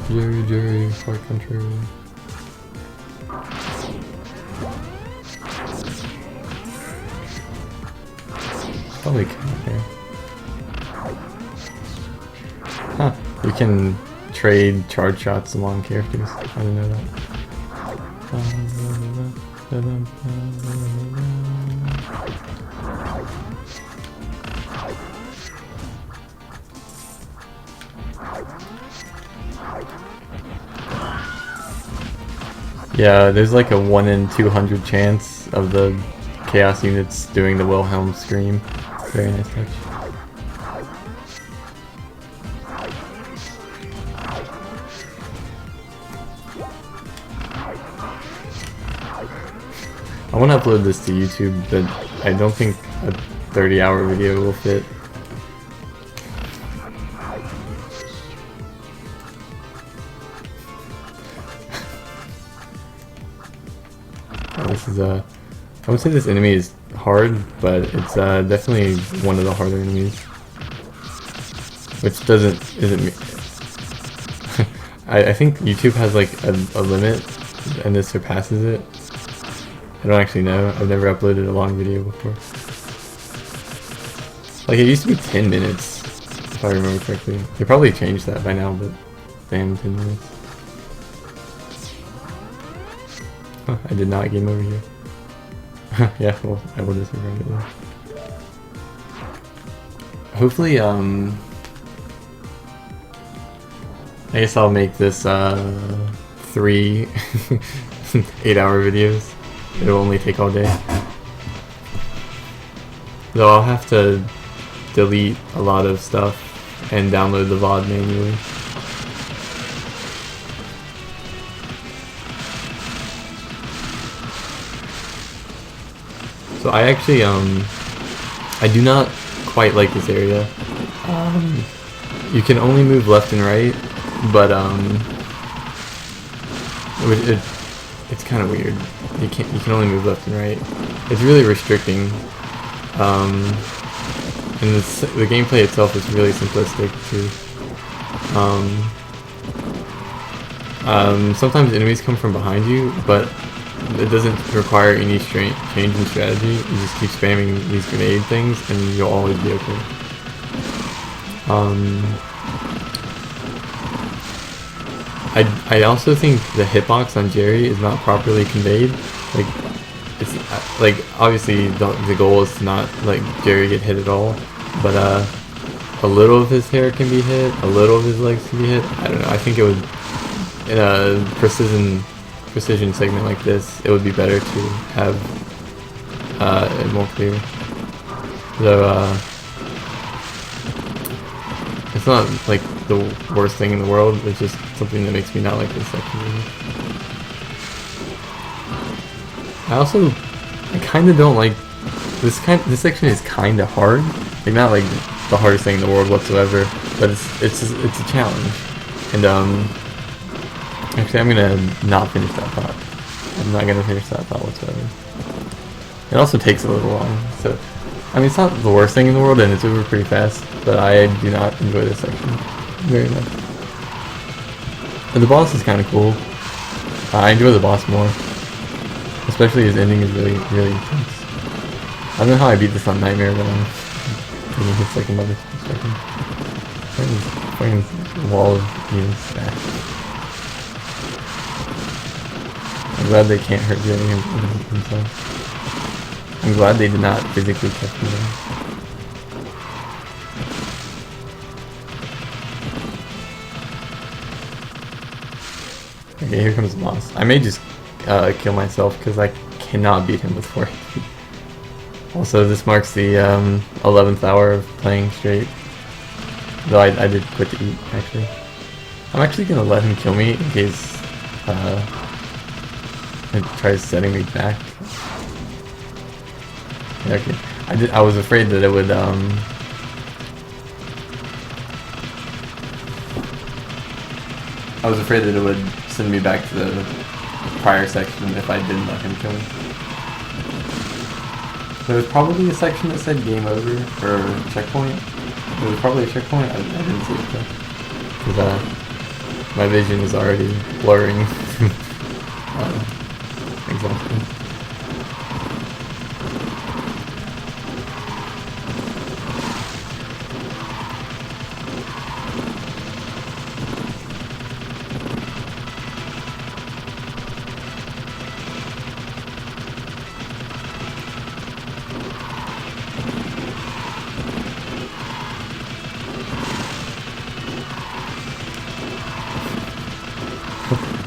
Jerry, far country. Probably come here. Huh, you can trade charge shots among characters. I didn't know that. Yeah, there's like a 1 in 200 chance of the chaos units doing the Wilhelm scream. Very nice touch. I want to upload this to YouTube, but I don't think a 30-hour video will fit. This is I would say this enemy is hard, but it's definitely one of the harder enemies. Which isn't me. I think YouTube has like a limit, and this surpasses it. I don't actually know. I've never uploaded a long video before. Like, it used to be 10 minutes, if I remember correctly. They probably changed that by now, but damn, 10 minutes. Huh, I did not game over here. Yeah, well, I will disregard it then. Hopefully, I guess I'll make this 3 8-hour videos. It'll only take all day. Though I'll have to delete a lot of stuff and download the VOD manually. So I actually, I do not quite like this area. You can only move left and right, but it's kind of weird. You can only move left and right. It's really restricting. And the gameplay itself is really simplistic too. Sometimes enemies come from behind you, but it doesn't require any change in strategy. You just keep spamming these grenade things and you'll always be okay. I also think the hitbox on Jerry is not properly conveyed. Like, it's like, obviously the goal is to not let Jerry get hit at all, but a little of his hair can be hit, a little of his legs can be hit. I don't know. I think it would, in a precision segment like this, it would be better to have it more clear. Though it's not like the worst thing in the world. It's just something that makes me not like this section really. I kind of don't like this section is kind of hard. Like, not like the hardest thing in the world whatsoever, but it's a challenge. And actually, I'm gonna not finish that thought. I'm not gonna finish that thought whatsoever. It also takes a little long, so I mean, it's not the worst thing in the world, and it's over pretty fast. But I do not enjoy this section very much. But the boss is kind of cool. I enjoy the boss more, especially his ending is really intense. I don't know how I beat this on Nightmare, but I'm taking hits like a mother second. Fucking wall of units stacked. I'm glad they can't hurt Jerry themselves. I'm glad they did not physically catch me down. Okay, here comes the boss. I may just kill myself because I cannot beat him with 4 HP. Also, this marks the 11th hour of playing straight. Though I did quit to eat, actually. I'm actually going to let him kill me in case it tries setting me back. Yeah, okay. I was afraid that it would send me back to the prior section if I didn't let him kill me. There was probably a section that said game over, or checkpoint. There was probably a checkpoint, I didn't see it though. Because my vision is already blurring. Exhaustion.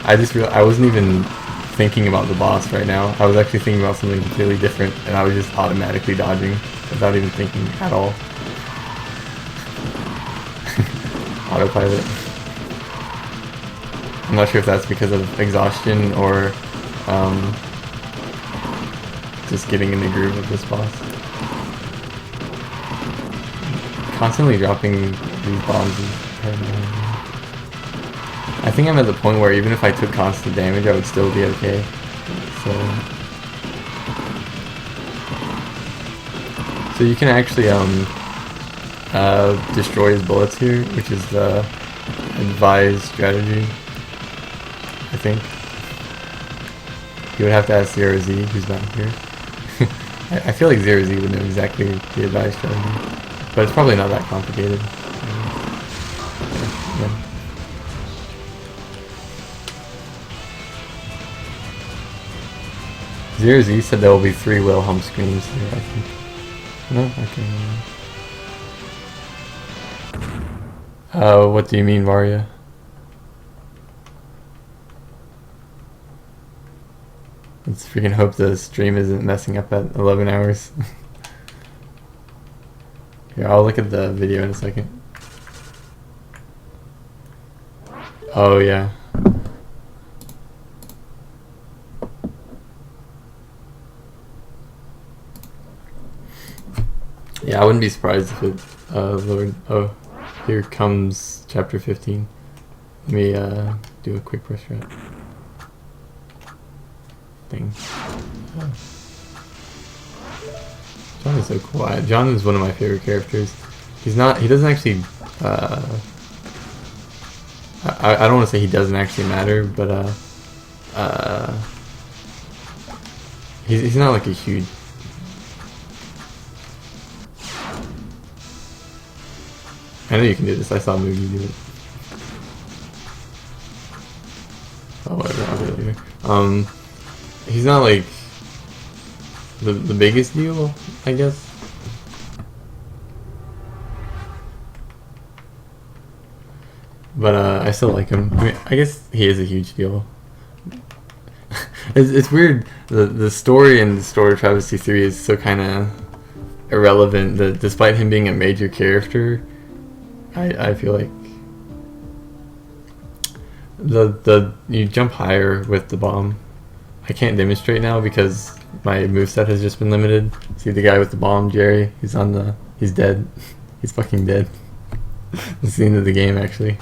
I just realized I wasn't even thinking about the boss right now. I was actually thinking about something completely different, and I was just automatically dodging without even thinking at all. Autopilot. I'm not sure if that's because of exhaustion or just getting in the groove of this boss. Constantly dropping these bombs is hard. I think I'm at the point where even if I took constant damage, I would still be okay. So you can actually destroy his bullets here, which is the advised strategy, I think. You would have to ask Zero Z, who's not here. I feel like Zero Z would know exactly the advised strategy, but it's probably not that complicated. Yeah. Zero Z said there will be 3 Wilhelm screams here, I think. No? Okay. What do you mean, Varia? Let's freaking hope the stream isn't messing up at 11 hours. Here, I'll look at the video in a second. Oh, yeah. Yeah, I wouldn't be surprised if it lowered. Oh, here comes chapter 15. Let me do a quick press run thing. John is so quiet. John is one of my favorite characters. He doesn't actually, I don't want to say he doesn't actually matter, but he's not like a huge. I know you can do this. I saw Moogie do it. Oh, whatever. I'll do it later. He's not like the biggest deal, I guess. But I still like him. I mean, I guess he is a huge deal. It's weird. The story in the story of Travesty 3 is so kind of irrelevant that despite him being a major character, I feel like you jump higher with the bomb. I can't demonstrate now because my moveset has just been limited. See the guy with the bomb, Jerry? He's dead. He's fucking dead. It's the end of the game, actually.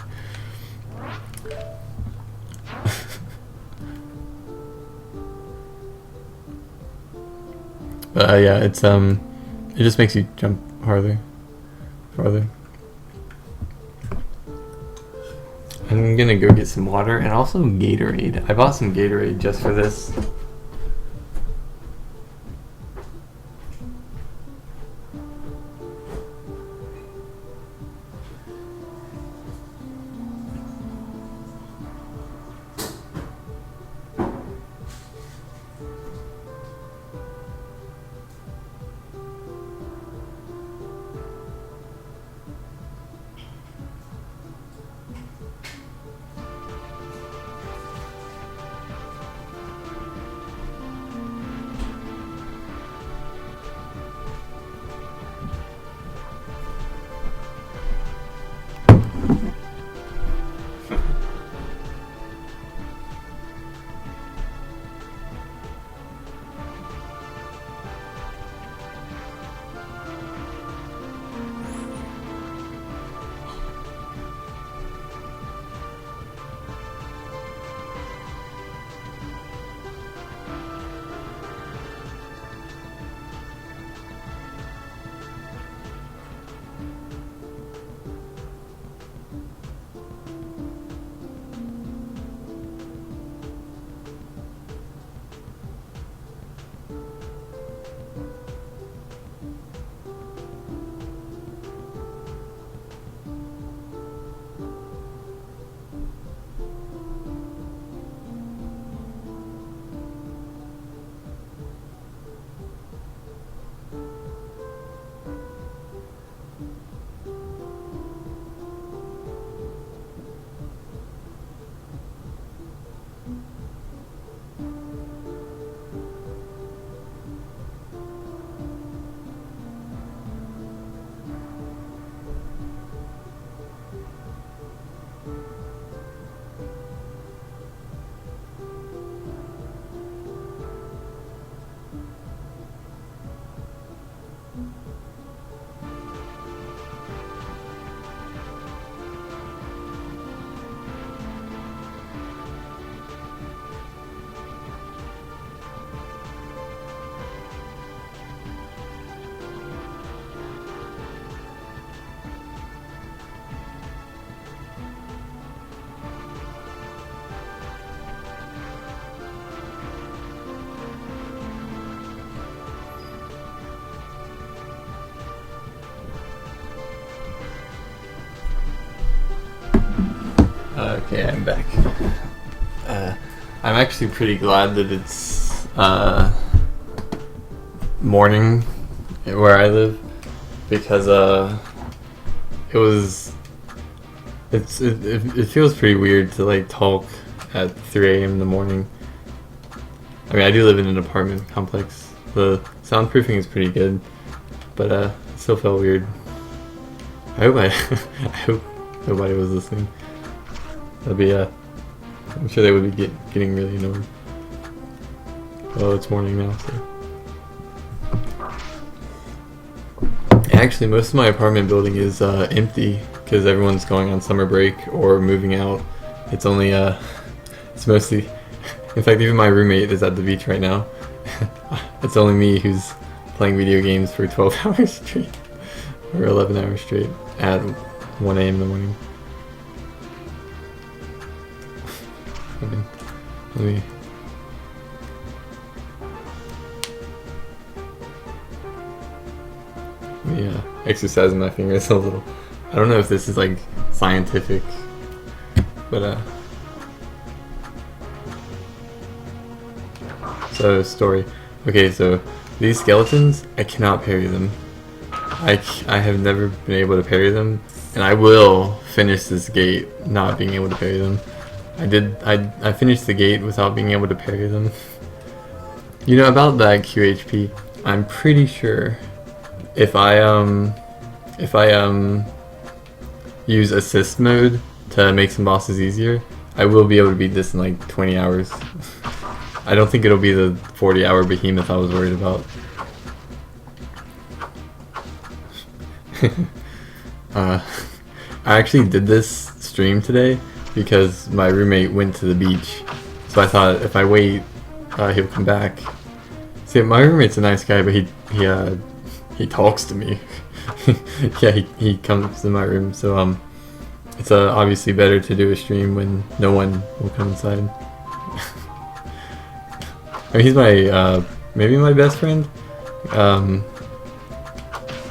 But yeah, it just makes you jump farther. I'm gonna go get some water and also Gatorade. I bought some Gatorade just for this. Okay, I'm back. I'm actually pretty glad that it's morning where I live, because it feels pretty weird to like talk at 3 a.m. in the morning. I mean, I do live in an apartment complex. The soundproofing is pretty good, but it still felt weird. I hope nobody was listening. That'd be I'm sure they would be getting really annoyed. Well, it's morning now, so. Actually, most of my apartment building is empty because everyone's going on summer break or moving out. It's only it's mostly. In fact, even my roommate is at the beach right now. It's only me who's playing video games for 12 hours straight, or 11 hours straight at 1 a.m. in the morning. Let me exercising my fingers a little. I don't know if this is like scientific, but so story. Okay, so these skeletons, I cannot parry them. I have never been able to parry them, and I will finish this gate not being able to parry them. I finished the gate without being able to parry them. You know about that QHP? I'm pretty sure if I use assist mode to make some bosses easier, I will be able to beat this in like 20 hours. I don't think it'll be the 40-hour behemoth I was worried about. I actually did this stream today because my roommate went to the beach, so I thought if I wait, he'll come back. See, my roommate's a nice guy, but he talks to me. Yeah, he comes in my room, so it's obviously better to do a stream when no one will come inside. I mean, he's my maybe my best friend.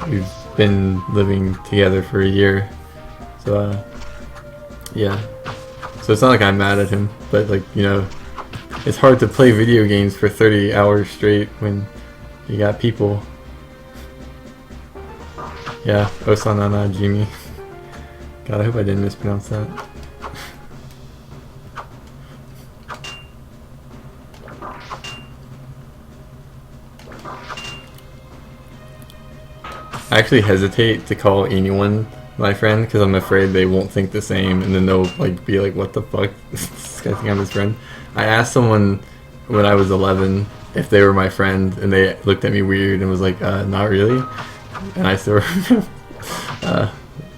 We've been living together for a year, so yeah. So it's not like I'm mad at him, but like, you know, it's hard to play video games for 30 hours straight when you got people. Yeah, Osanana Jimmy. God, I hope I didn't mispronounce that. I actually hesitate to call anyone my friend because I'm afraid they won't think the same, and then they'll like be like, "What the fuck? This guy think I'm his friend?" I asked someone when I was 11 if they were my friend, and they looked at me weird and was like, "Not really." And I still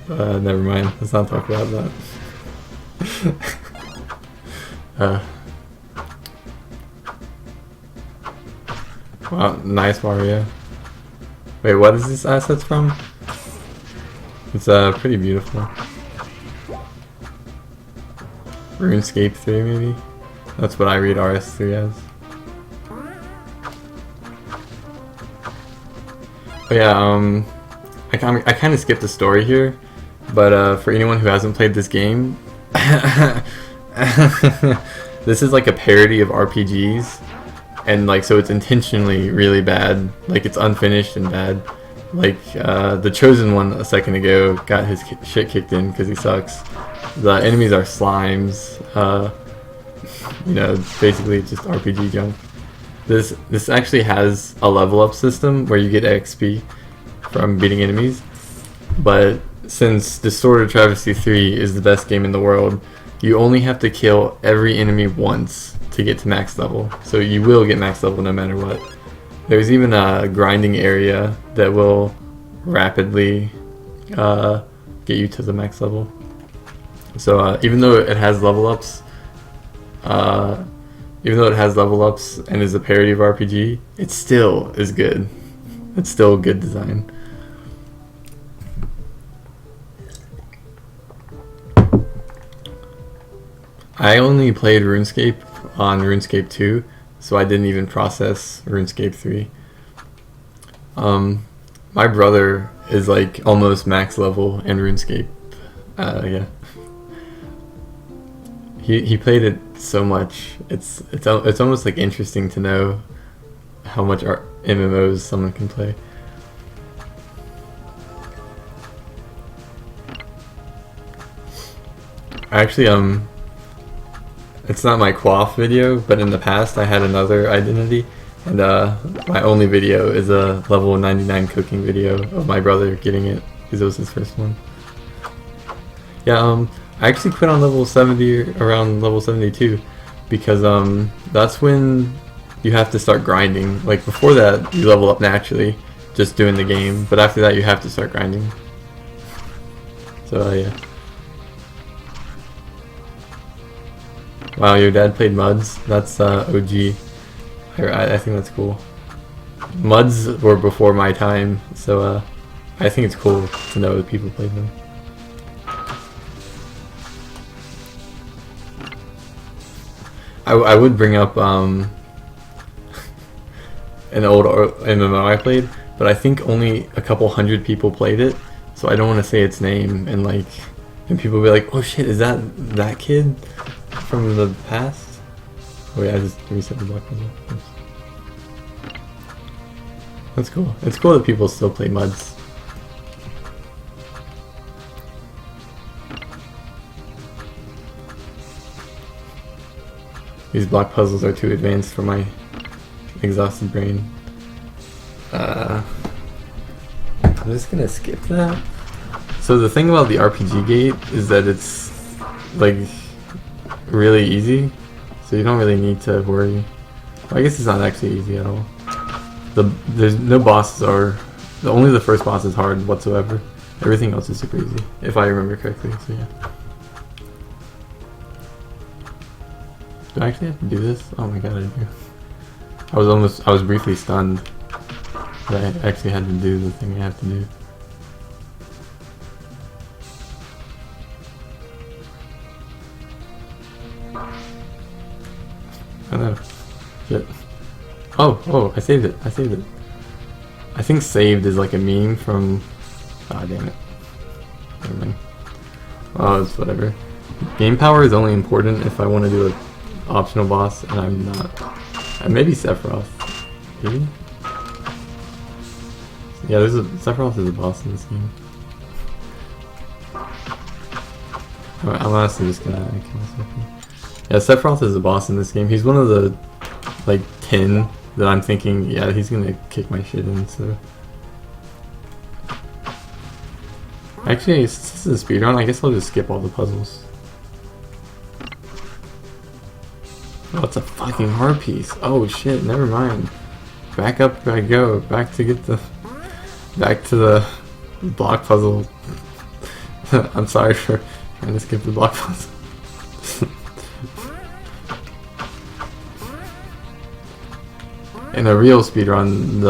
never mind. Let's not talk about that. Wow, nice Mario. Wait, what is this assets from? It's pretty beautiful. RuneScape 3 maybe? That's what I read RS3 as. But yeah, I kind of skipped the story here, but for anyone who hasn't played this game, this is like a parody of RPGs, and like, so it's intentionally really bad. Like, it's unfinished and bad. Like, the Chosen One a second ago got his shit kicked in because he sucks. The enemies are slimes. You know, basically it's just RPG junk. This actually has a level up system where you get XP from beating enemies, but since Distorted Travesty 3 is the best game in the world, you only have to kill every enemy once to get to max level. So you will get max level no matter what. There's even a grinding area that will rapidly get you to the max level. So even though it has level ups, and is a parody of RPG, it still is good. It's still good design. I only played RuneScape on RuneScape 2, so I didn't even process RuneScape 3. My brother is like almost max level in RuneScape. Yeah. he played it so much. It's almost like interesting to know how much MMOs someone can play. Actually, it's not my Quof video, but in the past I had another identity, and my only video is a level 99 cooking video of my brother getting it, because it was his first one. Yeah, I actually quit on level 70, around level 72, because that's when you have to start grinding. Like before that, you level up naturally, just doing the game, but after that you have to start grinding. So yeah. Wow, your dad played Muds? That's OG. I think that's cool. Muds were before my time, so I think it's cool to know that people played them. I would bring up an old MMO I played, but I think only a couple hundred people played it, so I don't want to say its name and people will be like, oh shit, is that kid from the past? Oh yeah, I just reset the block puzzle. That's cool. It's cool that people still play Muds. These block puzzles are too advanced for my exhausted brain. I'm just gonna skip that. So the thing about the RPG gate is that it's like really easy, so you don't really need to worry. Well, I guess it's not actually easy at all. There's no bosses only the first boss is hard whatsoever. Everything else is super easy, if I remember correctly. So yeah. Do I actually have to do this? Oh my god, I do. I was briefly stunned that I actually had to do the thing I have to do. Oh no. Shit. Oh, I saved it. I think saved is like a meme from... Ah, damn it. Never mind. Oh, it's whatever. Game power is only important if I want to do an optional boss, and I'm not. Maybe Sephiroth. Maybe? Yeah, Sephiroth is a boss in this game. I'm honestly just gonna kill myself here. Yeah, Sephiroth is a boss in this game. He's one of the, 10 that I'm thinking, yeah, he's gonna kick my shit in, so... Actually, since this is a speedrun, I guess I'll just skip all the puzzles. Oh, it's a fucking heart piece. Oh shit, never mind. Back up I go, back to the block puzzle. I'm sorry for trying to skip the block puzzle. In a real speedrun,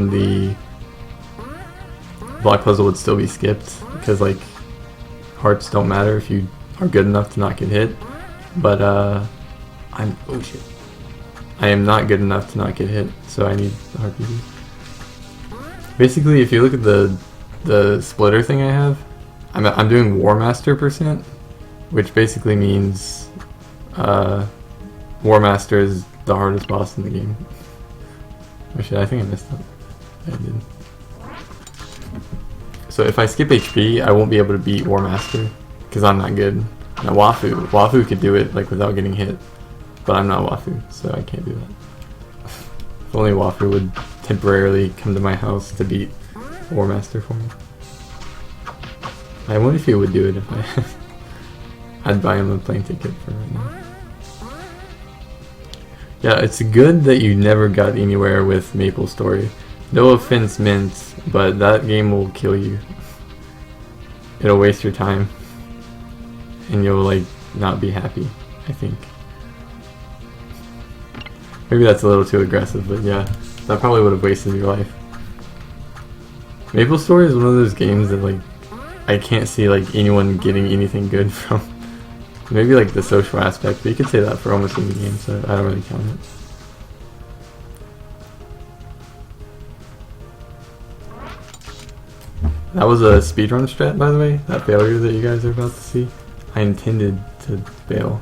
the block puzzle would still be skipped because hearts don't matter if you are good enough to not get hit. But oh shit, I am not good enough to not get hit, so I need the heart pieces. Basically, if you look at the splitter thing I have, I'm doing War Master %, which basically means War Master is the hardest boss in the game. Oh shit, I think I messed up. I did. So if I skip HP, I won't be able to beat War Master because I'm not good. Now Wafu could do it without getting hit, but I'm not Wafu, so I can't do that. If only Wafu would temporarily come to my house to beat War Master for me. I wonder if he would do it if I'd buy him a plane ticket for right now. Yeah, it's good that you never got anywhere with Maple Story. No offense meant, but that game will kill you. It'll waste your time. And you'll not be happy, I think. Maybe that's a little too aggressive, but yeah, that probably would have wasted your life. Maple Story is one of those games that I can't see anyone getting anything good from. Maybe the social aspect, but you could say that for almost any game, so I don't really count it. That was a speedrun strat, by the way, that failure that you guys are about to see. I intended to fail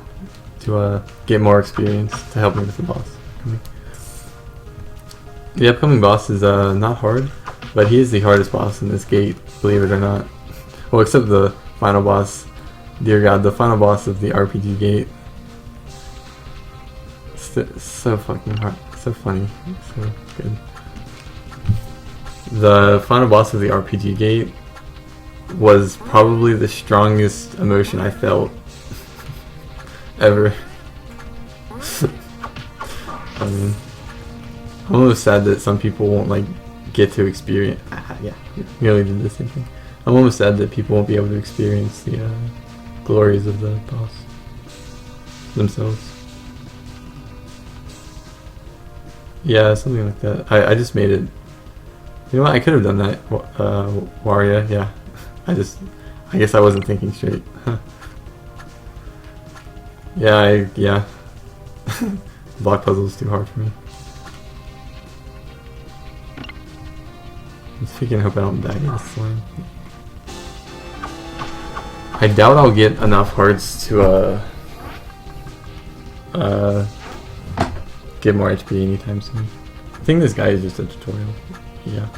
to get more experience to help me with the boss. The upcoming boss is not hard, but he is the hardest boss in this gate, believe it or not. Well, except the final boss. Dear God, the final boss of the RPG gate. So fucking hard, so funny, so good. The final boss of the RPG gate was probably the strongest emotion I felt ever. I mean, I'm almost sad that some people won't like get to experience. Yeah, nearly did the same thing. I'm almost sad that people won't be able to experience the glories of the boss themselves. Yeah, something like that. I just made it. You know what? I could have done that, Waria. Yeah, I guess I wasn't thinking straight. Yeah. Block puzzle is too hard for me. I'm freaking hope I don't die to this slime. I doubt I'll get enough hearts to get more HP anytime soon. I think this guy is just a tutorial. Yeah.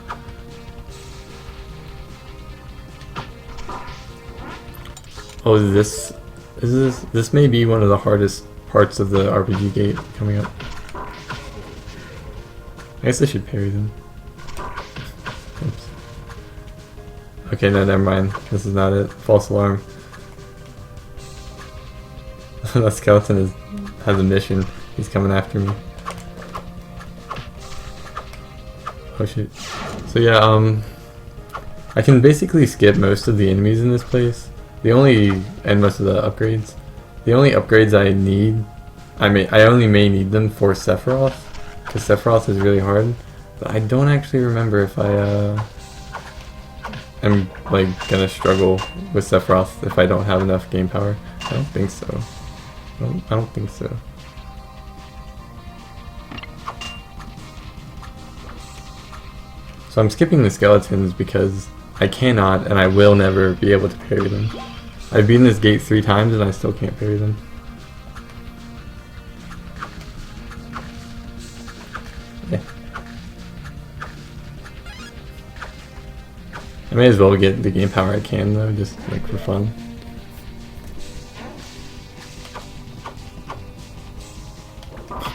Oh, this may be one of the hardest parts of the RPG gate coming up. I guess I should parry them. Oops. Okay, no, never mind. This is not it. False alarm. That skeleton has a mission. He's coming after me. Oh shit. So yeah, I can basically skip most of the enemies in this place. And most of the upgrades. The only upgrades I need, I only may need them for Sephiroth, because Sephiroth is really hard. But I don't actually remember if I am like gonna struggle with Sephiroth if I don't have enough game power. I don't think so. I don't think so. So I'm skipping the skeletons because I cannot and I will never be able to parry them. I've beaten this gate 3 times and I still can't parry them. Yeah. I may as well get the game power I can though, just like for fun.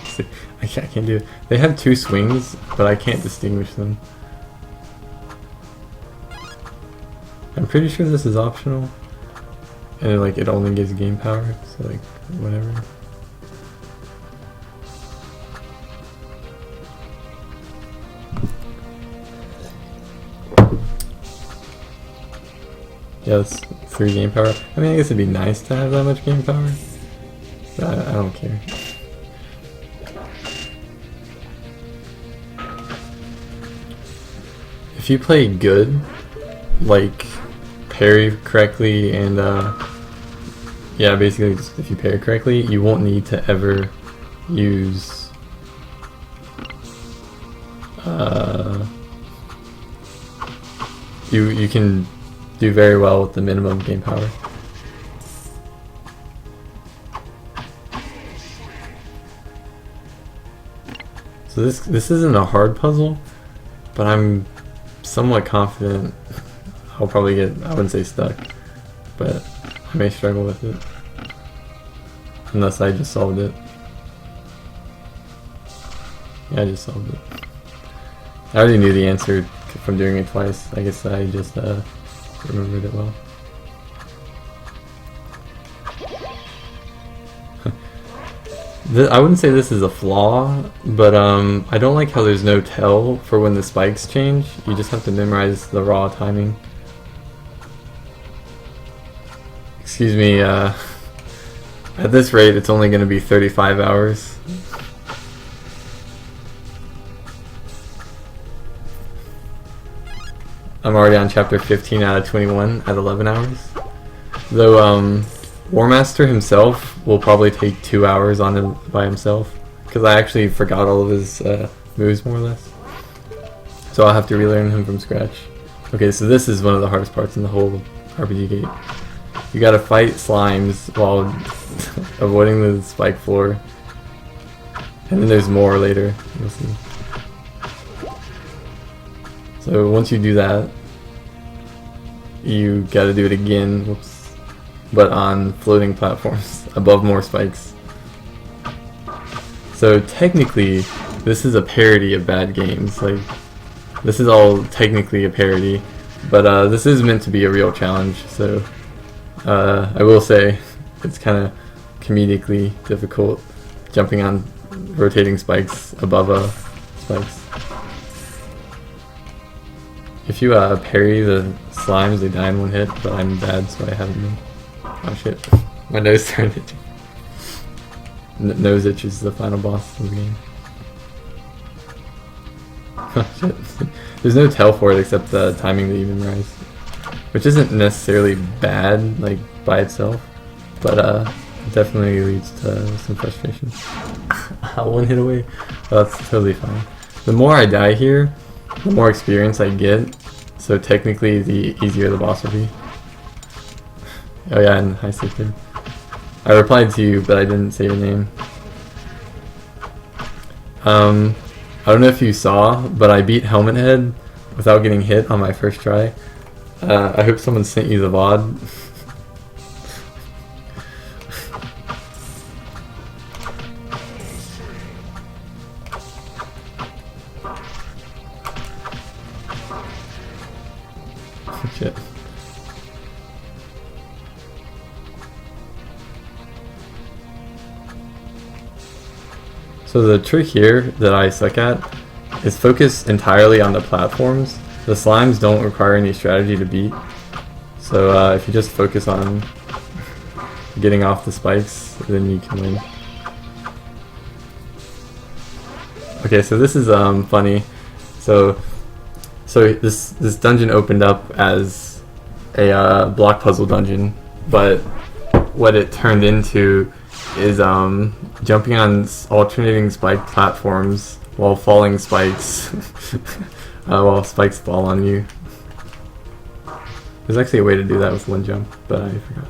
See, I can't do it. They have 2 swings, but I can't distinguish them. I'm pretty sure this is optional, and it only gives game power, so like whatever. Yeah, that's 3 game power. I mean, I guess it'd be nice to have that much game power, but I don't care. If you play good, like parry correctly and yeah, basically just if you parry correctly, you won't need to ever use you can do very well with the minimum game power. So this isn't a hard puzzle, but I'm somewhat confident I'll probably get, I wouldn't say stuck, but I may struggle with it. Unless I just solved it. Yeah, I just solved it. I already knew the answer from doing it twice. I guess I just remembered it well. I wouldn't say this is a flaw, but I don't like how there's no tell for when the spikes change. You just have to memorize the raw timing. Excuse me, at this rate it's only going to be 35 hours. I'm already on chapter 15 out of 21 at 11 hours. Though, War Master himself will probably take 2 hours on him by himself, because I actually forgot all of his moves more or less. So I'll have to relearn him from scratch. Okay, so this is one of the hardest parts in the whole RPG gate. you gotta fight slimes while avoiding the spike floor. And then there's more later, you'll see. So once you do that, you gotta do it again, whoops, but on floating platforms above more spikes. So technically, this is a parody of bad games. Like, this is all technically a parody, but this is meant to be a real challenge. So I will say it's kind of comedically difficult jumping on rotating spikes above spikes. If you parry the slimes, they die in one hit, but I'm bad, so I haven't been. Oh shit, my nose started itching. Nose itch is the final boss of the game. Oh shit. There's no tell for it except the timing the even rise, which isn't necessarily bad, like, by itself, but it definitely leads to some frustration. One hit away? Oh, that's totally fine. The more I die here, the more experience I get, so technically the easier the boss will be. Oh yeah, and hi Sacred. I replied to you, but I didn't say your name. I don't know if you saw, but I beat Helmet Head without getting hit on my first try. I hope someone sent you the VOD. Shit. So the trick here that I suck at is focus entirely on the platforms. The slimes don't require any strategy to beat. So if you just focus on getting off the spikes, then you can win. Okay, so this is funny. So this dungeon opened up as a block puzzle dungeon, but what it turned into is jumping on alternating spike platforms while falling spikes, while spikes fall on you. There's actually a way to do that with one jump, but I forgot.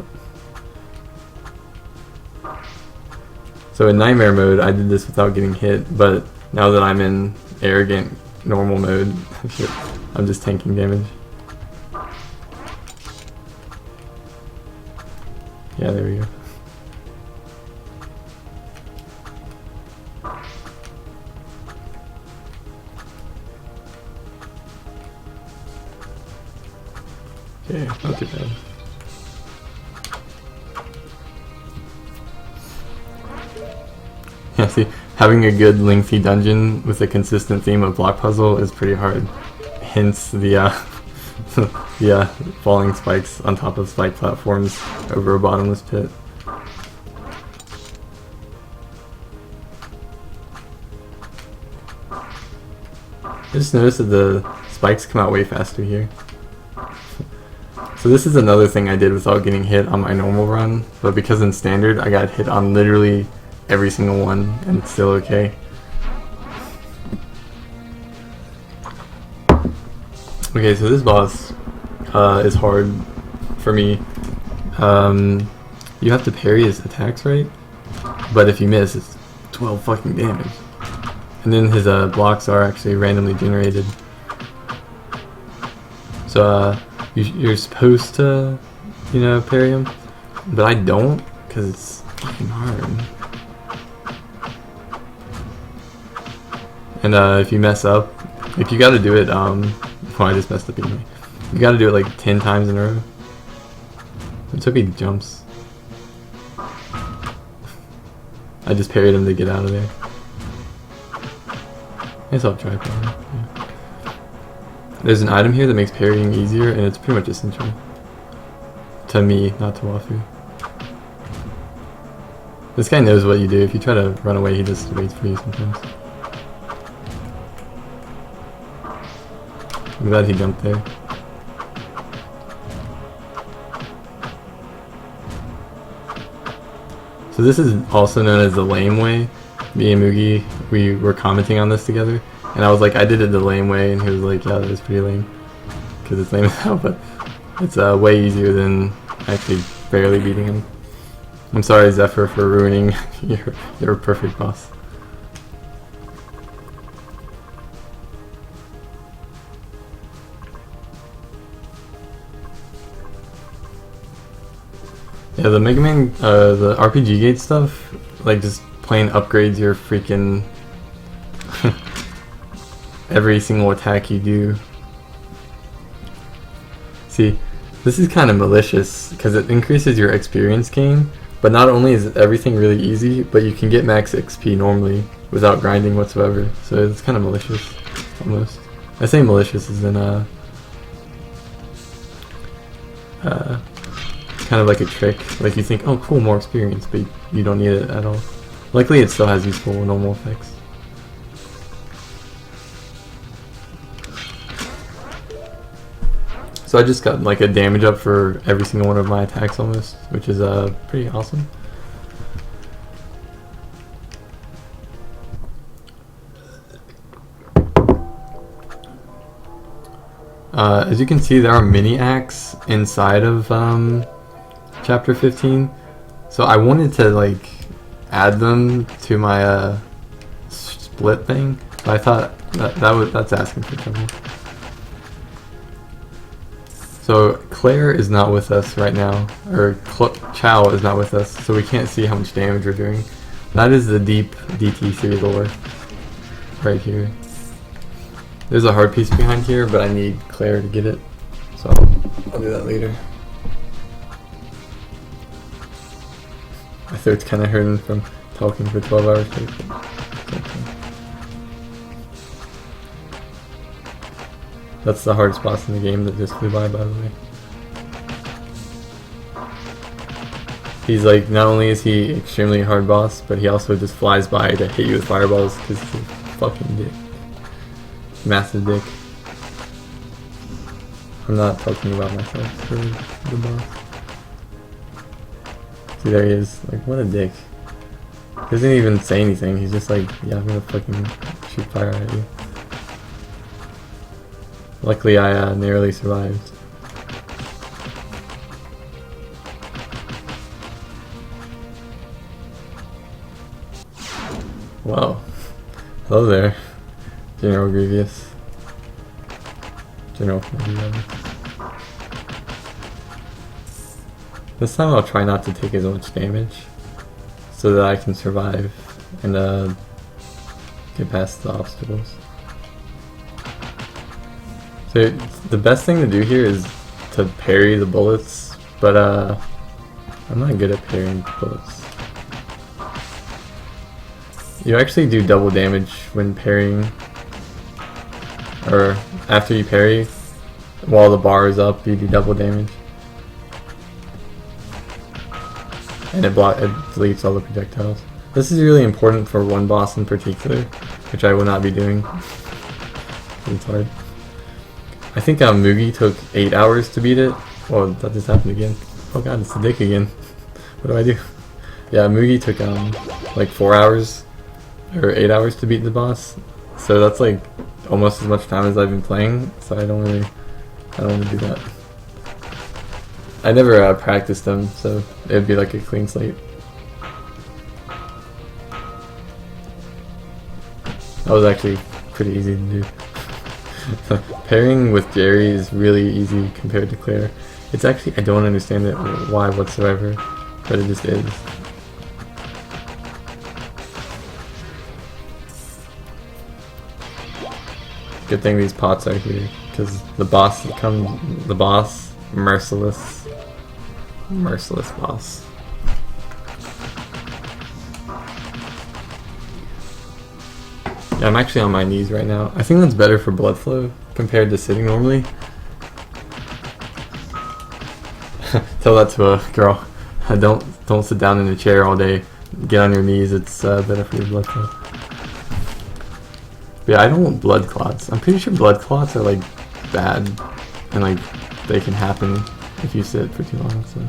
So in Nightmare mode, I did this without getting hit, but now that I'm in arrogant normal mode, shit, I'm just tanking damage. Yeah, there we go. Okay, not too bad. Yeah, see, having a good lengthy dungeon with a consistent theme of block puzzle is pretty hard. Hence the falling spikes on top of spike platforms over a bottomless pit. I just noticed that the spikes come out way faster here. So this is another thing I did without getting hit on my normal run, but because in standard I got hit on literally every single one and it's still okay. Okay, so this boss is hard for me. You have to parry his attacks, right? But if you miss, it's 12 fucking damage. And then his blocks are actually randomly generated. So you're supposed to, you know, parry him, but I don't, because it's fucking hard. And if you mess up, like, you gotta do it, well, I just messed up anyway. You gotta do it like 10 times in a row. It took me jumps. I just parried him to get out of there. I guess I'll try parrying. Yeah. There's an item here that makes parrying easier, and it's pretty much essential. To me, not to Wafu. This guy knows what you do. If you try to run away, he just waits for you sometimes. I'm glad he jumped there. So this is also known as the lame way. Me and Mugi, we were commenting on this together, and I was like, I did it the lame way, and he was like, yeah, that was pretty lame, because it's lame as hell, but it's way easier than actually barely beating him. I'm sorry, Zephyr, for ruining your perfect boss. Yeah, the Mega Man, the RPG gate stuff, like just plain upgrades your freaking every single attack you do. See, this is kind of malicious because it increases your experience gain, but not only is everything really easy, but you can get max XP normally without grinding whatsoever. So it's kind of malicious, almost. I say malicious as in kind of like a trick. Like you think, oh cool, more experience, but you don't need it at all. Luckily it still has useful normal effects. So I just got like a damage up for every single one of my attacks almost, which is pretty awesome. As you can see, there are mini acts inside of chapter 15, so I wanted to like add them to my split thing, but I thought that's asking for trouble. So Claire is not with us right now, or Chow is not with us, so we can't see how much damage we're doing. That is the deep DT3 lore right here. There's a hard piece behind here, but I need Claire to get it, so I'll do that later. My throat's kind of hurting from talking for 12 hours straight. That's the hardest boss in the game that just flew by the way. He's like, not only is he extremely hard boss, but he also just flies by to hit you with fireballs because he's a fucking dick. Massive dick. I'm not talking about myself for the boss. See, there he is. Like, what a dick. He doesn't even say anything. He's just like, yeah, I'm gonna fucking shoot fire at you. Luckily, I narrowly survived. Wow. Hello there, General Grievous. General Grievous. This time I'll try not to take as much damage so that I can survive and get past the obstacles. So the best thing to do here is to parry the bullets, but I'm not good at parrying bullets. You actually do double damage when parrying, or after you parry, while the bar is up, you do double damage. And it deletes all the projectiles. This is really important for one boss in particular, which I will not be doing. It's hard. I think Mugi took 8 hours to beat it. Oh, that just happened again. Oh god, it's the dick again. What do I do? Yeah, Mugi took like 4 hours or 8 hours to beat the boss. So that's like almost as much time as I've been playing. So I don't want to do that. I never practiced them, so it'd be like a clean slate. That was actually pretty easy to do. Pairing with Jerry is really easy compared to Claire. It's actually, I don't understand it why whatsoever, but it just is. Good thing these pots are here, because the boss merciless boss. Yeah, I'm actually on my knees right now. I think that's better for blood flow compared to sitting normally. Tell that to a girl. Don't sit down in a chair all day. Get on your knees. It's better for your blood flow. But yeah, I don't want blood clots. I'm pretty sure blood clots are like bad, and like they can happen if you sit for too long. So.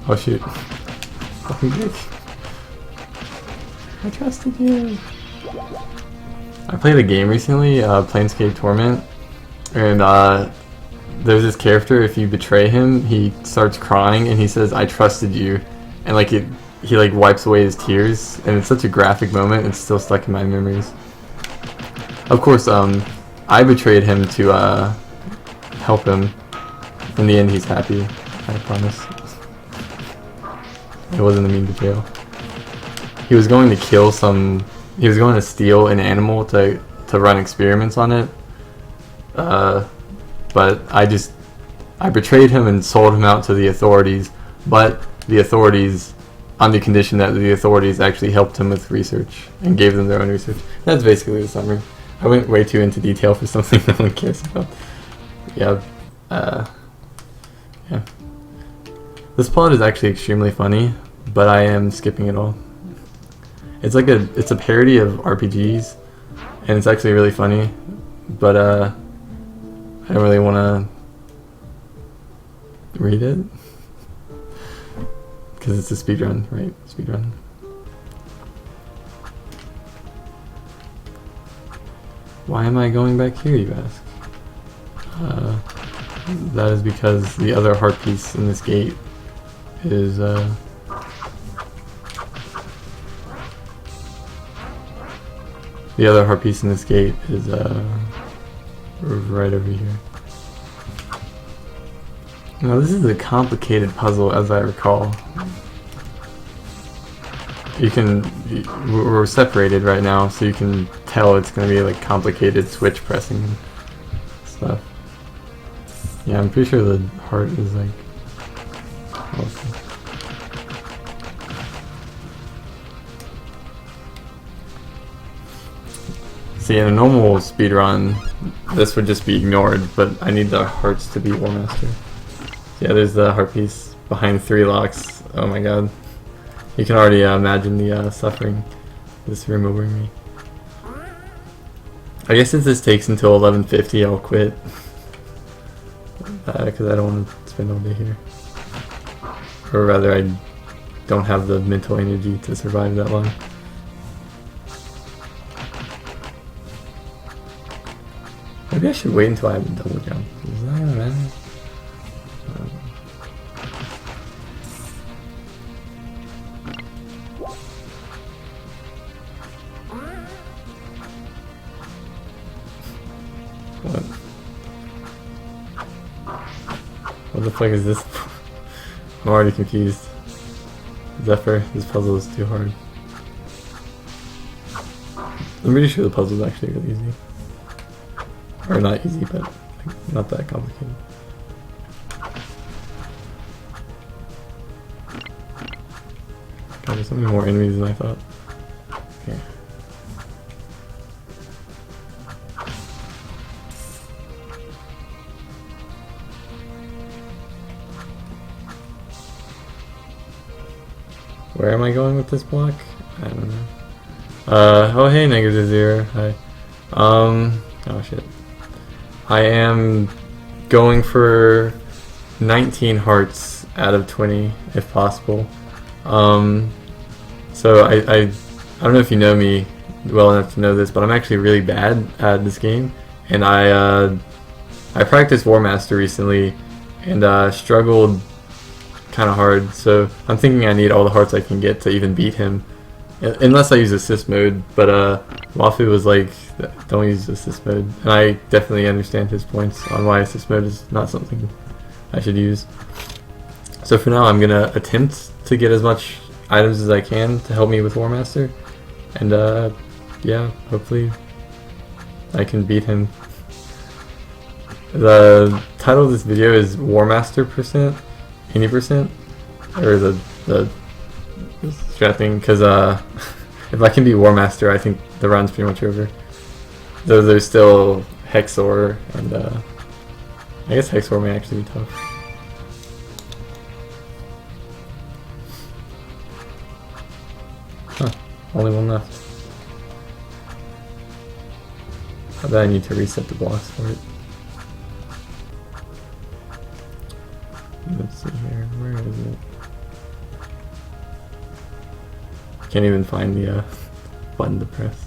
Oh shoot. Fucking dick. I trusted you. I played a game recently, Planescape Torment, And there's this character, if you betray him, he starts crying and he says, "I trusted you," and like he like wipes away his tears, and it's such a graphic moment. It's still stuck in my memories. Of course, I betrayed him to help him. In the end, he's happy. I promise. It wasn't a mean betrayal. He was going to kill some. He was going to steal an animal to run experiments on it. But I betrayed him and sold him out to the authorities. But the authorities, on the condition that the authorities actually helped him with research and gave them their own research. That's basically the summary. I went way too into detail for something no one cares about. Yeah. Yeah. This plot is actually extremely funny, but I am skipping it all. It's a parody of RPGs, and it's actually really funny, but I don't really want to read it because it's a speedrun, right? Speedrun. Why am I going back here, you ask? That is because the other heart piece in this gate is right over here. Now this is a complicated puzzle, as I recall. We're separated right now, so you can tell it's going to be like complicated switch pressing and stuff. Yeah, I'm pretty sure the heart is like... Okay. See, in a normal speedrun, this would just be ignored, but I need the hearts to be War Master. Yeah, there's the heart piece behind 3 locks. Oh my god. You can already imagine the suffering this room will bring me. I guess since this takes until 11:50, I'll quit. Because I don't want to spend all day here. Or rather, I don't have the mental energy to survive that long. Maybe I should wait until I have a double jump. Is that gonna matter? What? What the fuck is this? I'm already confused. Zephyr, this puzzle is too hard. I'm pretty sure the puzzle is actually really easy. Or not easy, but like, not that complicated. God, there's so many more enemies than I thought. Okay. Where am I going with this block? I don't know. Oh hey, -0. Hi. Oh shit. I am going for 19 hearts out of 20, if possible. So I don't know if you know me well enough to know this, but I'm actually really bad at this game, and I practiced War Master recently, and struggled kind of hard. So I'm thinking I need all the hearts I can get to even beat him, unless I use assist mode. But Wafu was like, don't use assist mode, and I definitely understand his points on why assist mode is not something I should use. So for now, I'm gonna attempt to get as much items as I can to help me with War Master, and yeah, hopefully I can beat him. The title of this video is War Master %, any %, or the strat thing, because if I can beat War Master, I think the run's pretty much over. Though there's still Hexor, and I guess Hexor may actually be tough. Huh, only one left. I bet I need to reset the blocks for it. Let's see here, where is it? Can't even find the button to press.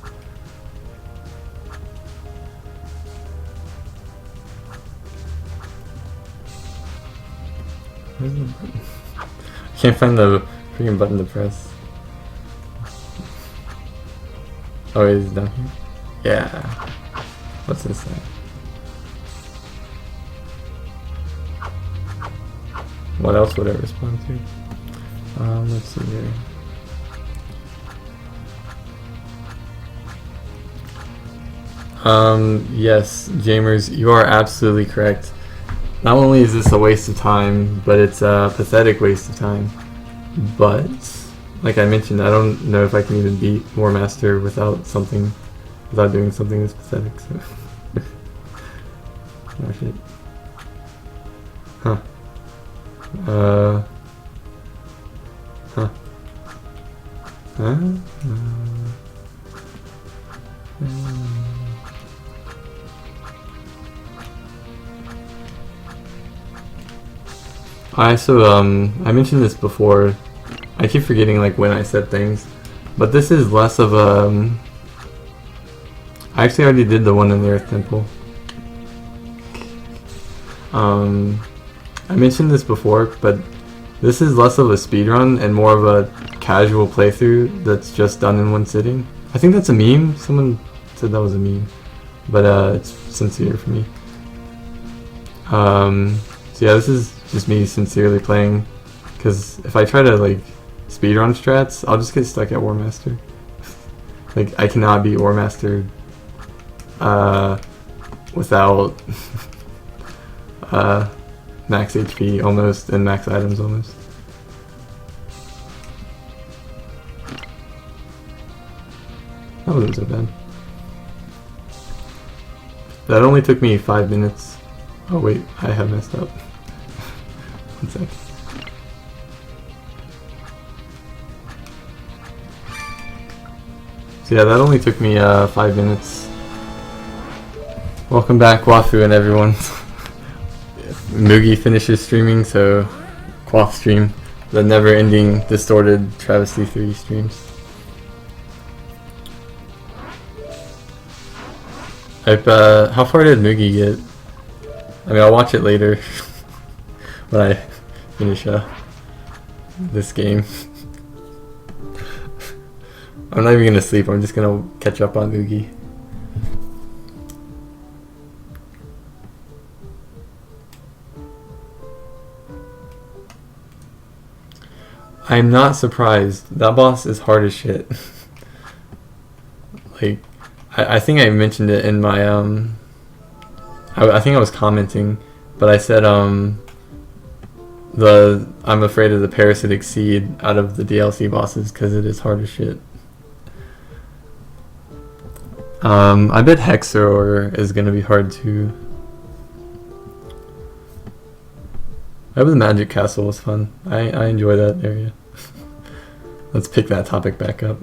Where's the button? I can't find the freaking button to press. Oh, he's down here? Yeah. What's this thing? What else would I respond to? Let's see here. Yes, Jamers, you are absolutely correct. Not only is this a waste of time, but it's a pathetic waste of time. But, like I mentioned, I don't know if I can even beat War Master without doing something this pathetic, so. Oh shit. Huh. Huh. I mentioned this before. I keep forgetting like when I said things, but this is less of a. I actually already did the one in the Earth Temple. I mentioned this before, but this is less of a speedrun and more of a casual playthrough that's just done in one sitting. I think that's a meme. Someone said that was a meme, but it's sincere for me. So yeah, this is just me sincerely playing, because if I try to like speedrun strats, I'll just get stuck at War Master. Like I cannot beat War Master without max HP almost and max items almost. That wasn't so bad. That only took me 5 minutes. Oh wait, I have messed up. 1 sec. So yeah, that only took me 5 minutes. Welcome back, Wafu and everyone. Moogie finishes streaming, so Quof stream. The never-ending, distorted Travesty 3 streams. How far did Moogie get? I mean, I'll watch it later when I finish this game. I'm not even gonna sleep, I'm just gonna catch up on Moogie. I'm not surprised. That boss is hard as shit. Like, I think I mentioned it in my I think I was commenting, but I said I'm afraid of the parasitic seed out of the DLC bosses because it is hard as shit. I bet Hexor is gonna be hard too. I hope the Magic Castle was fun. I enjoy that area. Let's pick that topic back up.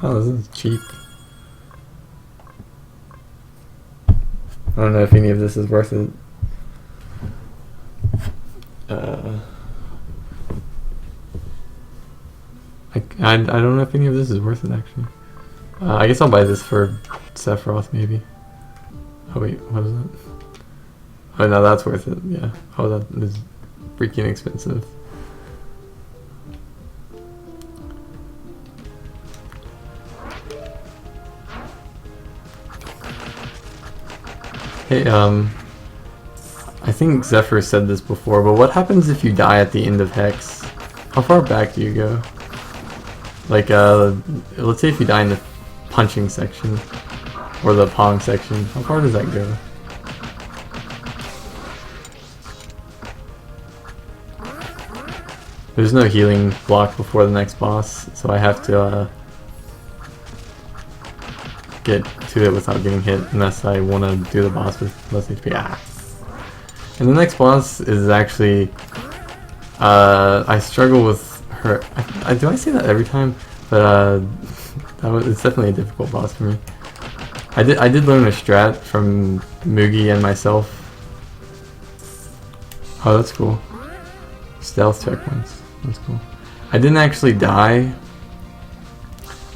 Wow, this is cheap. I don't know if any of this is worth it. I don't know if any of this is worth it actually. I guess I'll buy this for Sephiroth maybe. Oh wait, what is that? Oh no, that's worth it, yeah. Oh, that is freaking expensive. Hey, I think Zephyr said this before, but what happens if you die at the end of Hex? How far back do you go? Like, let's say if you die in the punching section, or the Pong section, how far does that go? There's no healing block before the next boss, so I have to get to it without getting hit, unless I want to do the boss with less HP. Ah. And the next boss is actually, I struggle with her. Do I say that every time? But it's definitely a difficult boss for me. I did learn a strat from Moogie and myself. Oh, that's cool. Stealth checkpoints. That's cool. I didn't actually die.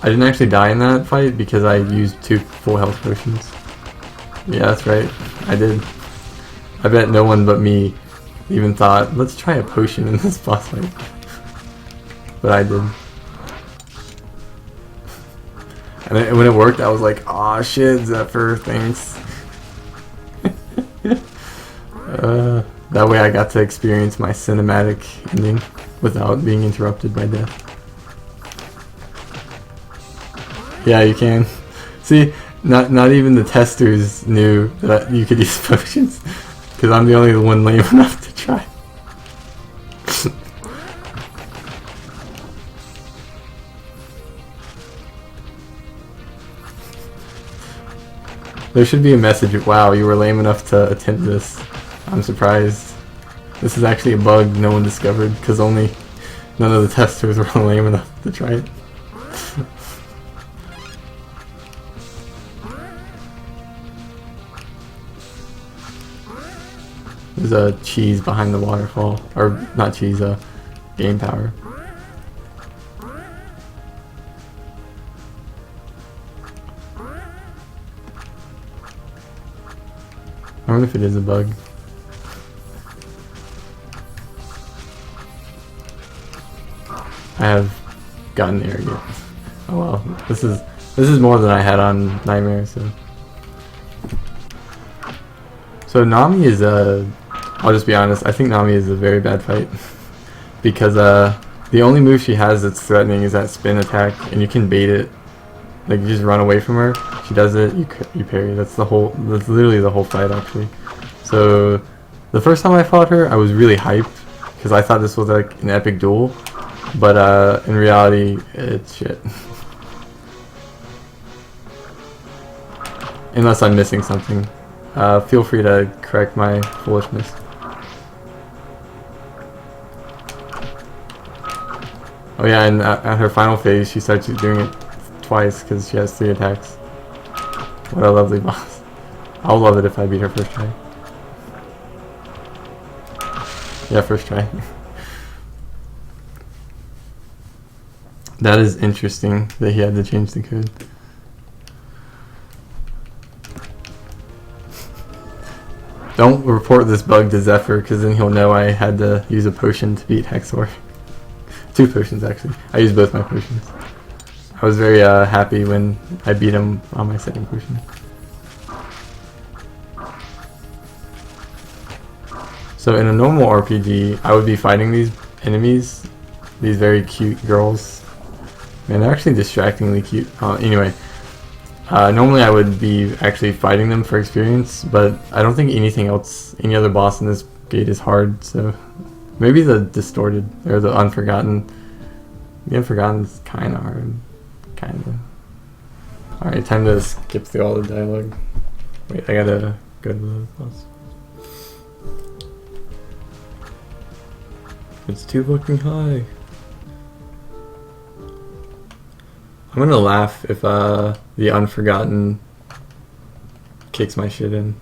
I didn't actually die in that fight because I used 2 full health potions. Yeah, that's right. I did. I bet no one but me even thought, let's try a potion in this boss fight. But I did. And when it worked, I was like, aw shit, Zephyr, thanks. That way I got to experience my cinematic ending without being interrupted by death. Yeah, you can. See, not even the testers knew that you could use potions, because I'm the only one lame enough to try. There should be a message of, wow, you were lame enough to attempt this. I'm surprised. This is actually a bug no one discovered, because none of the testers were lame enough to try it. There's a cheese behind the waterfall. Or, not cheese, game power. I wonder if it is a bug. I have gotten arrogant. Oh well, this is more than I had on Nightmare, so Nami is I'll just be honest, I think Nami is a very bad fight. Because the only move she has that's threatening is that spin attack, and you can bait it. Like, you just run away from her, she does it, you parry. That's literally the whole fight, actually. So, the first time I fought her, I was really hyped, because I thought this was like an epic duel. But in reality, it's shit. Unless I'm missing something. Feel free to correct my foolishness. Oh yeah, and at her final phase, she starts doing it twice because she has 3 attacks. What a lovely boss. I'll love it if I beat her first try. Yeah, first try. That is interesting that he had to change the code. Don't report this bug to Zephyr, because then he'll know I had to use a potion to beat Hexor. 2 potions, actually. I used both my potions. I was very happy when I beat him on my second potion. So in a normal RPG, I would be fighting these enemies, these very cute girls. Man, they're actually distractingly cute. Anyway, normally I would be actually fighting them for experience, but I don't think any other boss in this gate is hard, so maybe the Distorted, or the Unforgotten. The Unforgotten is kinda hard. Kinda. Alright, time to skip through all the dialogue. Wait, I gotta go to the boss. It's too fucking high. I'm gonna laugh if the Unforgotten kicks my shit in.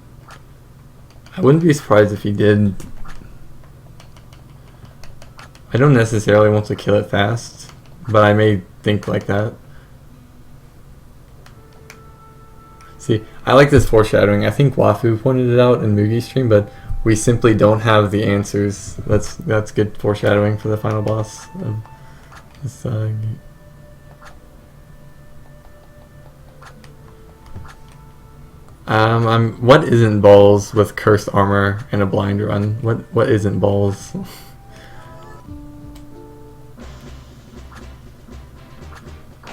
I wouldn't be surprised if he did. I don't necessarily want to kill it fast, but I may think like that. See, I like this foreshadowing. I think Wafu pointed it out in Mugi's stream, but we simply don't have the answers. That's good foreshadowing for the final boss of this game. What isn't balls with cursed armor and a blind run? What isn't balls?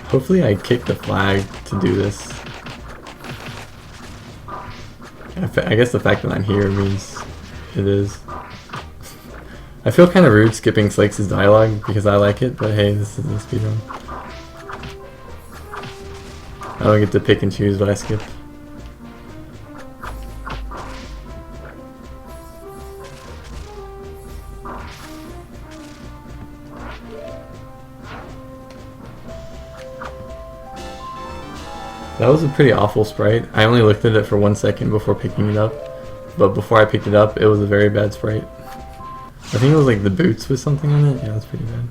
Hopefully I kick the flag to do this. I guess the fact that I'm here means it is. I feel kind of rude skipping Slakes' dialogue because I like it, but hey, this is a speedrun. I don't get to pick and choose what I skip. That was a pretty awful sprite. I only looked at it for 1 second before picking it up. But before I picked it up, it was a very bad sprite. I think it was like the boots with something on it. Yeah, that's pretty bad.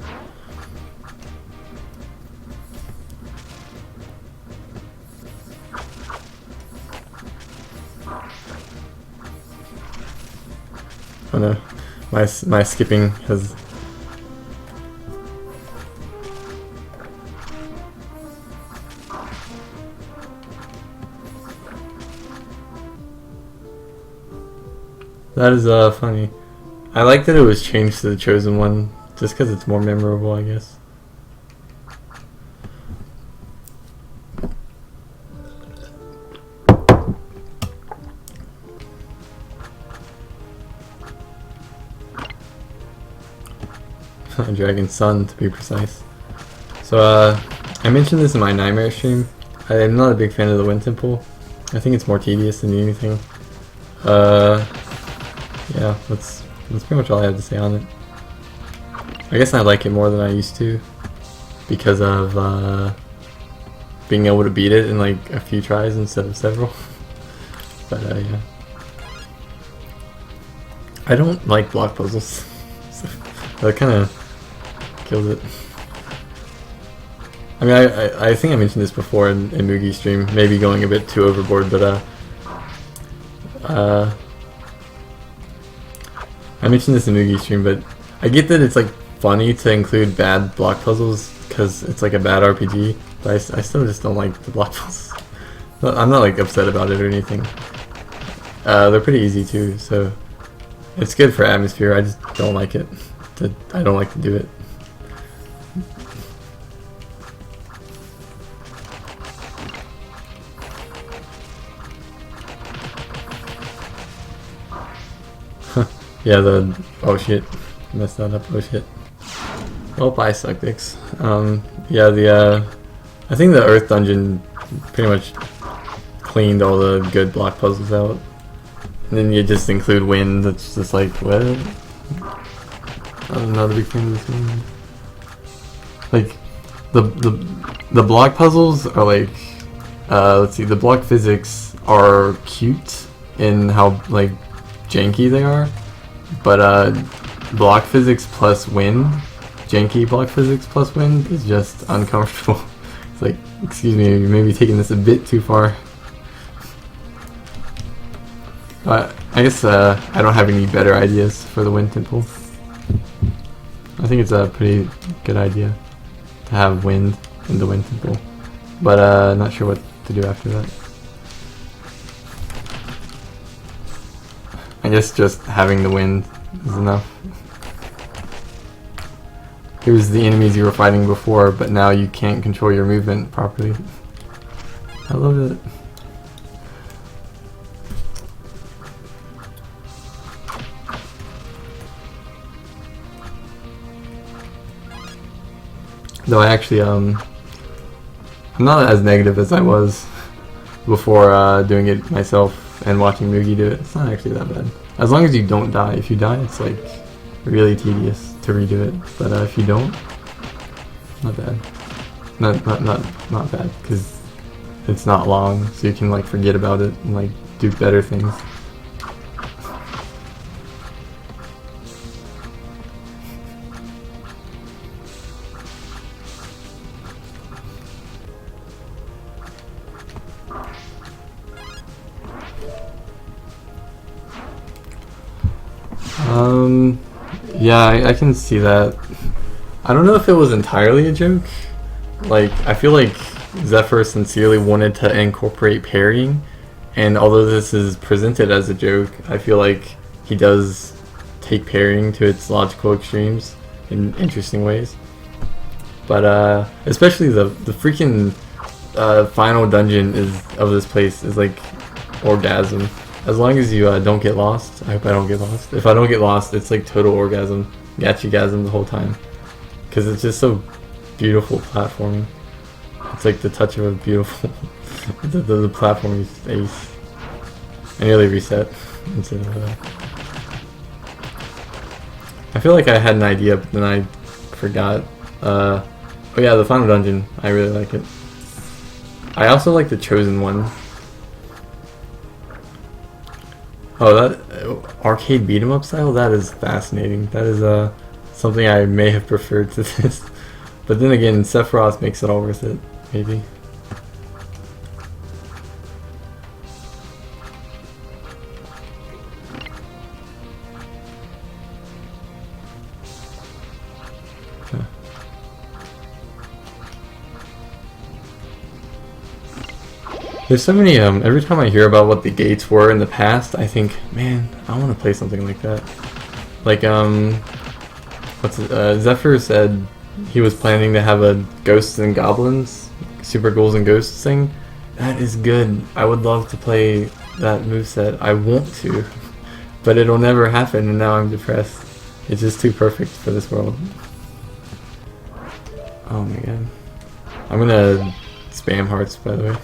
Oh no, my skipping has. That is funny. I like that it was changed to the chosen one, just because it's more memorable, I guess. Dragon Sun, to be precise. So, I mentioned this in my Nightmare stream. I'm not a big fan of the Wind Temple. I think it's more tedious than anything. Yeah, that's pretty much all I have to say on it. I guess I like it more than I used to because of being able to beat it in like a few tries instead of several. But yeah. I don't like block puzzles. So that kind of kills it. I mean, I think I mentioned this before in Mugi's stream, maybe going a bit too overboard, but I mentioned this in Mugi's stream, but I get that it's like funny to include bad block puzzles because it's like a bad RPG, but I still just don't like the block puzzles. I'm not like upset about it or anything. They're pretty easy too, so it's good for atmosphere. I just don't like it. I don't like to do it. Yeah, oh shit, messed that up. Oh shit. Oh, I suck dicks. Yeah, I think the Earth dungeon pretty much cleaned all the good block puzzles out. And then you just include wind. That's just like what? I'm not a big fan of this one. Like the block puzzles are like let's see, the block physics are cute in how like janky they are, but block physics plus wind, janky block physics plus wind is just uncomfortable. It's like, excuse me, you may be taking this a bit too far. But I guess I don't have any better ideas for the Wind Temple. I think it's a pretty good idea to have wind in the Wind Temple, but not sure what to do after that. I guess just having the wind is enough. Here's the enemies you were fighting before, but now you can't control your movement properly. I love it. Though I actually, I'm not as negative as I was before doing it myself and watching Mugi do it. It's not actually that bad. As long as you don't die. If you die, it's like really tedious to redo it. But if you don't, not bad. Not bad, because it's not long, so you can like forget about it and like do better things. Yeah, I can see that. I don't know if it was entirely a joke. Like, I feel like Zephyr sincerely wanted to incorporate parrying, and although this is presented as a joke, I feel like he does take parrying to its logical extremes in interesting ways. But especially the freaking final dungeon of this place is like orgasm. As long as you don't get lost. I hope I don't get lost. If I don't get lost, it's like total orgasm, gachi-gasm the whole time, because it's just so beautiful platforming. It's like the touch of a beautiful. the platforming is just ace. I nearly reset instead of that. I feel like I had an idea, but then I forgot. Oh yeah, the final dungeon. I really like it. I also like the chosen one. Oh, that arcade beat 'em up style, that is fascinating. That is something I may have preferred to this. But then again, Sephiroth makes it all worth it, maybe. There's so many, every time I hear about what the gates were in the past, I think, man, I want to play something like that. Like, Zephyr said he was planning to have a Ghosts and Goblins, Super Ghouls and Ghosts thing. That is good. I would love to play that moveset. I want to, but it'll never happen, and now I'm depressed. It's just too perfect for this world. Oh my god. I'm gonna spam hearts, by the way.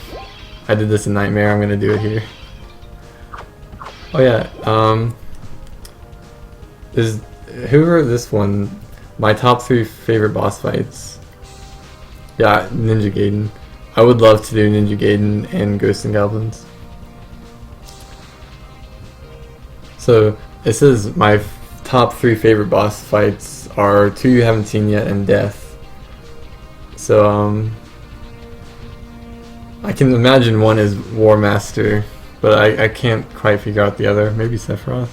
I did this in Nightmare, I'm gonna do it here. Oh yeah, who wrote this one? My top 3 favorite boss fights. Yeah, Ninja Gaiden. I would love to do Ninja Gaiden and Ghosts and Goblins. So, it says my top 3 favorite boss fights are 2 you haven't seen yet and Death. So, I can imagine one is War Master, but I can't quite figure out the other. Maybe Sephiroth?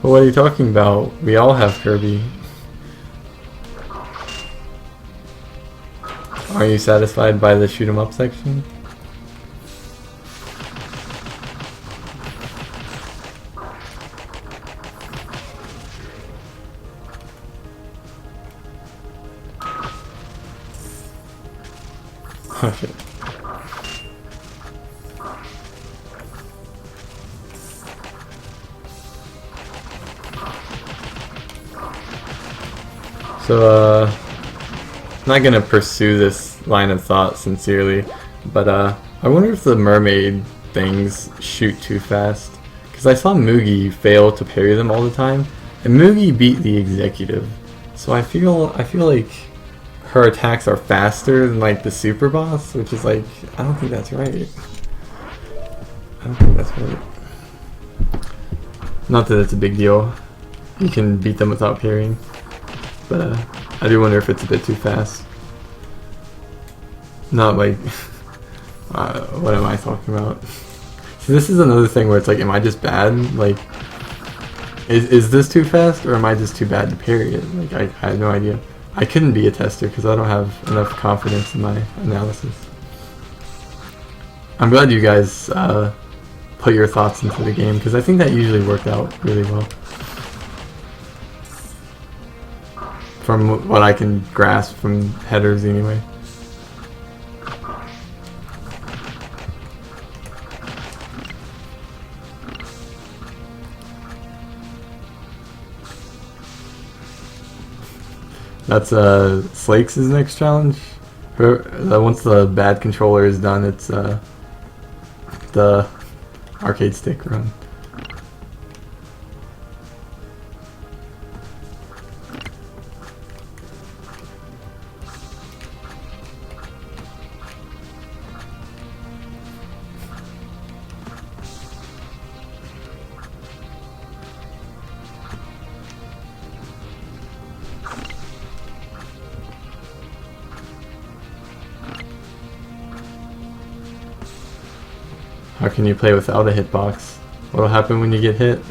But what are you talking about? We all have Kirby. Are you satisfied by the shoot 'em up section? Oh shit. So, I'm not gonna pursue this line of thought sincerely, but I wonder if the mermaid things shoot too fast. Because I saw Mugi fail to parry them all the time, and Mugi beat the executive. So I feel like her attacks are faster than like the super boss, which is like, I don't think that's right. I don't think that's right. Not that it's a big deal. You can beat them without parrying. But I do wonder if it's a bit too fast. Not like, what am I talking about? So this is another thing where it's like, am I just bad? Like, is this too fast, or am I just too bad to parry it? Like, I have no idea. I couldn't be a tester because I don't have enough confidence in my analysis. I'm glad you guys put your thoughts into the game, because I think that usually worked out really well. From what I can grasp from headers anyway. That's Slakes' next challenge. Once the bad controller is done, it's the arcade stick run. How can you play without a hitbox? What'll happen when you get hit?